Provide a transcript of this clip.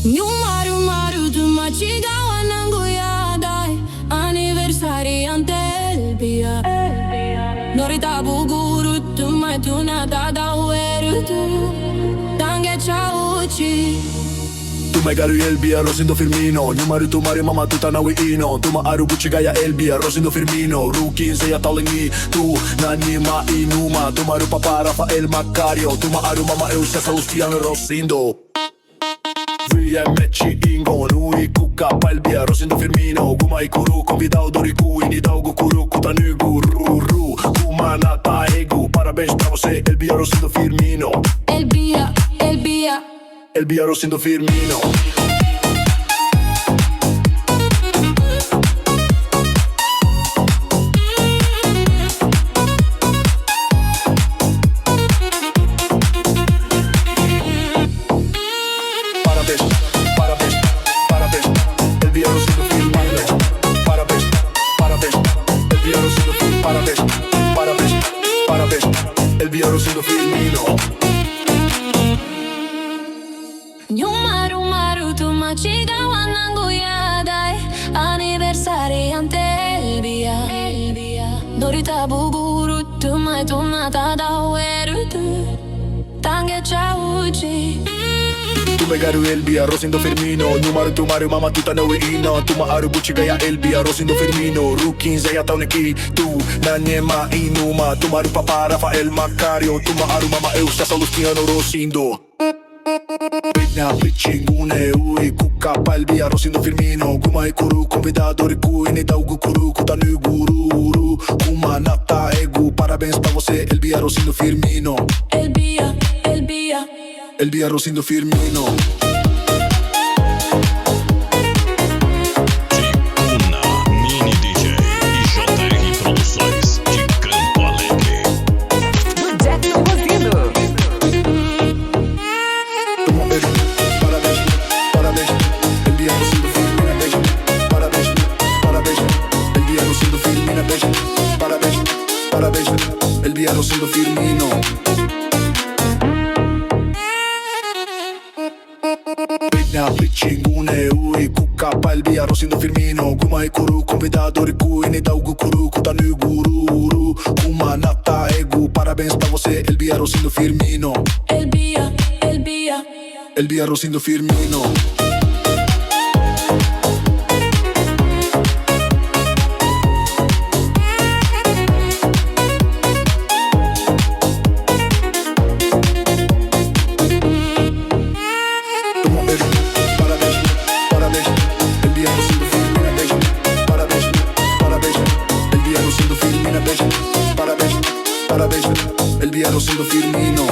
Nyumaru maru tumachigawa nanguyadai Anniversari ante elbia Norita buguru tumai tunata da uerutu Tange chauchi Tuma garu Elbia, Rosindo Firmino Nyumaru tumari mama tuta nawi ino Tuma aru buchigaya Elbia, Rosindo Firmino Rukin zeya talingi tu nani ma inuma Tumaru papa Rafael Macario Tuma aru mama Eusia Salustiano Rosindo Via meci ingo Nui kuka Elbia, Rosindo Firmino Guma ikuru convidao doriku Inidao gukuru kutanugu Ruru Kuma nata egu Parabéns pra você Elbia, Rosindo Firmino Elbia, Elbia Elbia, Rosindo Firmino Parabéns, parabéns, parabéns Elbia, Rosindo Firmino Parabéns, parabéns Elbia, Rosindo Firmino Parabéns, parabéns, parabéns Elbia, Rosindo Firmino Nyumaru maru tumachigawa nanguyadai Anniversari ante elbia Norita buguru tumai tunata da uerutu Tange chauchi Tuma garu Elbia, Rosindo Firmino Nyumaru tumaru mama tuta nawi ino Tuma aru buchigaya Elbia, Rosindo Firmino Rukin zeya tauniki tu nani ma inuma Tumaru papa Rafael Macario Tuma aru mama Eusia Salustiano Rosindo Pigna pichingune ui kuka Elbia, Rosindo Firmino Guma ikuru convidado riku Inidao gukuru kutanu gururu Kuma nata egu Parabéns pra você Elbia, Rosindo Firmino Elbia, Elbia Elbia, Rosindo Firmino Ticuna, Mini DJ e JR Produções de Campo Alegre. Do Jackson Rosindo. Parabéns, parabéns Elbia, Rosindo Firmino beijo. Parabéns, parabéns Elbia, Rosindo Firmino beijo. Parabéns, parabéns Elbia, Rosindo Firmino Pigna pichingune ui kuka Elbia, Rosindo Firmino Guma ikuru convidado riku Inidao gukuru kutanu gururu Kuma nata egu Parabéns pra você Elbia, Rosindo Firmino Elbia, Elbia Elbia, Rosindo Firmino Parabéns, parabéns Elbia, Rosindo Firmino beijo. Parabéns, parabéns Elbia, Rosindo Firmino beijo. Parabéns, parabéns Elbia, Rosindo Firmino